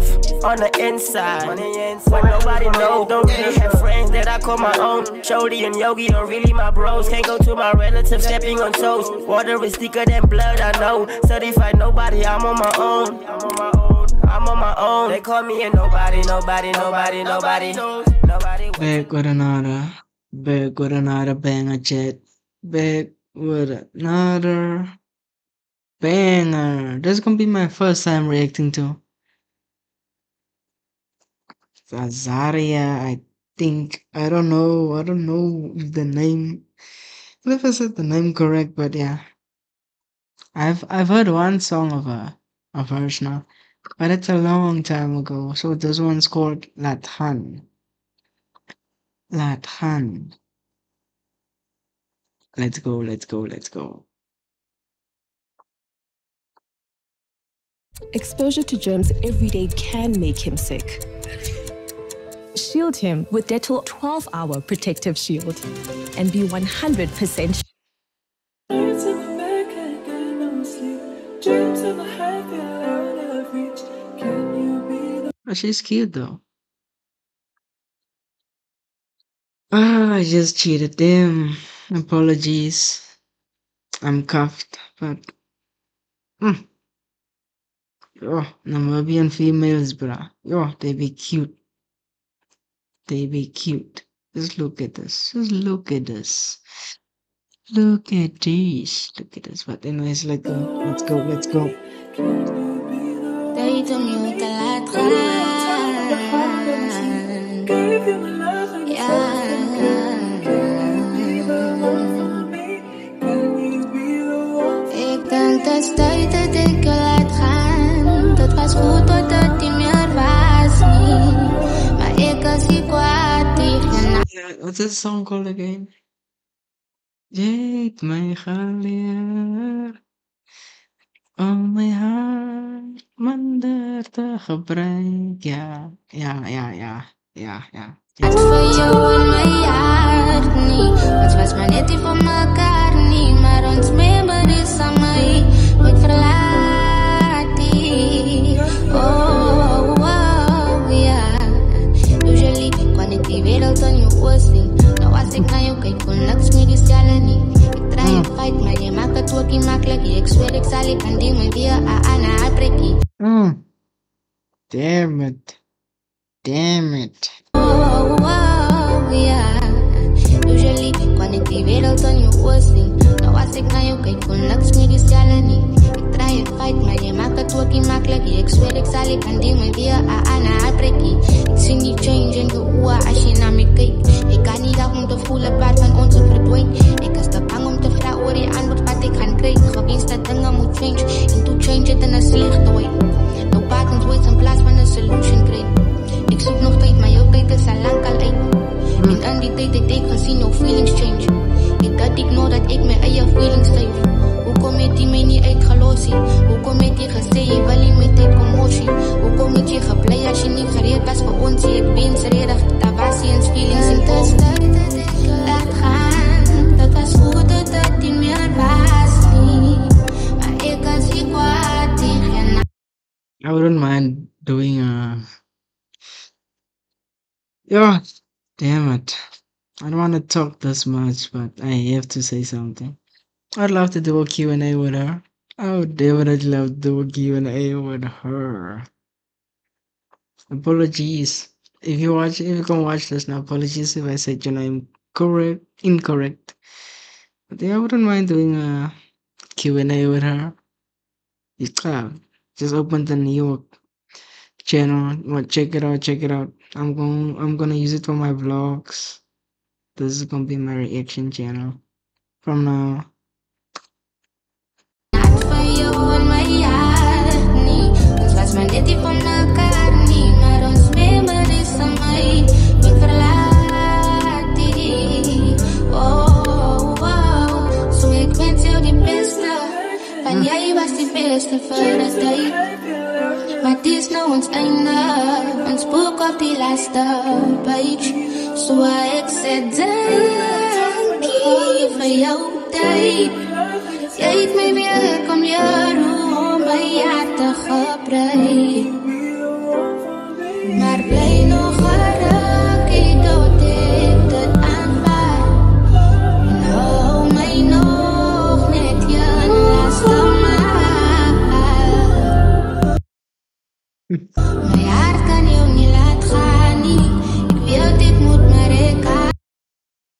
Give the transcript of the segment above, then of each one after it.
tough on the inside. When nobody knows, don't really have friends that I call my own. Shody and Yogi are really my bros. Can't go to my relatives stepping on toes. Water is thicker than blood, I know. Certified nobody, I'm on my own. I'm on my own. They call me a nobody. Back with another banger chat. Back with another banger. This is gonna be my first time reacting to Azaria, I think. I don't know if the name, if I said the name correct, but yeah. I've heard one song of hers now, but it's a long time ago. So this one's called Lathan. Lathan. Let's go. Exposure to germs every day can make him sick. Shield him with Dettol 12-hour protective shield and be 100% Oh, she's cute though. I just cheated them. Apologies. I'm cuffed, but yo, Namibian females, bruh. Yo, they be cute. They be cute. Just look at this. Just look at this. Look at this. Look at this. But anyways, let's go. They told me we can laat gaan. Ja. Ik denk dat is tijd dat ik je laat gaan. Dat was goed totdat die meer was niet. Maar ik was hier kwaad tegen. What's this song called again? Je hebt mij geleerd om mijn hart minder te gebruiken. Ja. Het voor jou en mijn hart niet. Het was maar net die van elkaar niet. Maar ons memories aan mij nooit verlaat die. Oh, ja. Usually, kan ik die wereld aan je oor zien. Nou als ik naar jou kijk, kon niks meer diezelfde niet. Ik draai je fight, maar je maakt het ook niet makkelijk. Ik zweer, ik zal ik aan die me weer aan haar prikkie. Damn it. Oh, ja. Usually, kan ik die wereld aan je oor zien. Nou als ik naar jou kijk, kon niks meer diezelfde niet. Ik draai je fight, maar je maakt het ook niet makkelijk. Ik zweer, ik zal ik aan die me weer aan haar prikkie. Ik zie die change in je oor als je naar me kijkt. Ik kan niet af om te voelen, part van ons verdwijnt. Ik is te bang om te vragen oor je antwoord wat ik gaan krijgen. Geweest dat dingen moet change, en to change het in een slechte way. Nou patterns ways in plaats van een solution krijgen. Ik zoek nog tijd, maar jouw tijd is al lang al uit. En aan die tijd heb ik gezien, no feelings change. Ik had ignore dat ik mijn eigen feelings stuif. Hoe kom je die mij niet uitgelost? Hoe kom je die gezegd, je wil niet met tijd commotie? Hoe kom je die geblij als je niet gereed was voor ons? Ik ben zredig, dat was je eens feelings in toon. Laat gaan, dat was goed dat die meer was niet. Maar ik kan zie kwaad tegen. I wouldn't mind doing yeah, damn it. I don't want to talk this much, but I have to say something. I'd love to do a Q&A with her. I would definitely love to do a Q&A with her. Apologies. If you can watch this now, apologies if I said your name incorrect. But yeah, I wouldn't mind doing a Q&A with her. Just open the New York channel. Well, check it out. I'm gonna use it for my vlogs. This is gonna be my reaction channel from now. En jij was die beste voor de tijd. Maar het is nou ons einde. Ons boek op die laatste page. Zo ik zeg dankie voor jouw tijd. Jij heeft mij weer kom jaren om mij te gebruiken. My hart kan jou nie laat gaan nie. Ek weet ek moet maar rekaan.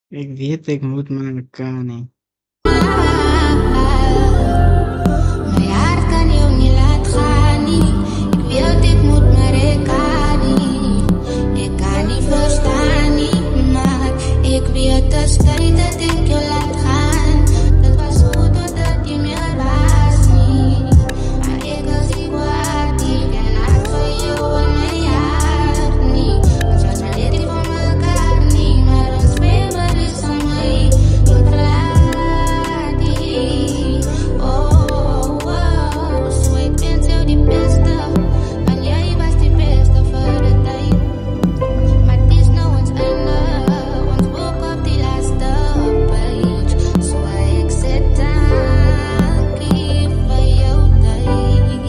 Ik weet ik moet maar elkaar niet. My hart kan jou nie laat gaan nie. Ek weet ek moet maar rekaan nie. Ek kan nie verstaan nie, maar ek weet dis tyd dat ek jou laat gaan. Dit was goed totdat jy meer was nie. Maar ek is nie kwaad nie. Ek ken hart vir jou in my hart nie. Ons was maar net nie vir mekaar nie, maar ons favor is aan my. Ek verlaat nie. Oh, so ek wens jou die beste. Want jy was die beste vir die tyd. Maar dis nou ons einde. Ons boek op die laaste page. So ek sê dankie vir jou tyd.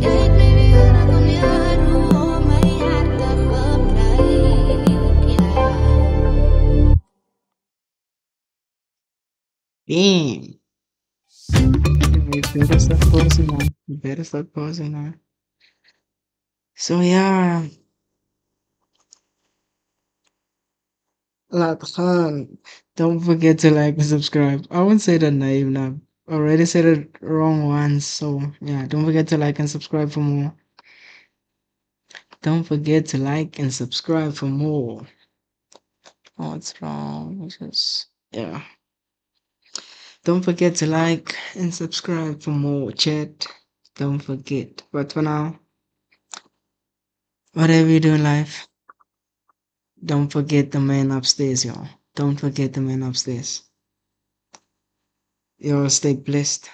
Jy het my weer aan jou roe, my hart te gebruik, ja. Damn. You better start pausing now. You better start pausing now. So yeah, laat gaan. Don't forget to like and subscribe. I won't say the name now. I already said it wrong once. So yeah, don't forget to like and subscribe for more. Don't forget to like and subscribe for more. Oh, what's wrong? It's just yeah. Don't forget to like and subscribe for more, chat. Don't forget. But for now, whatever you do in life, don't forget the man upstairs, y'all. Don't forget the man upstairs. Y'all stay blessed.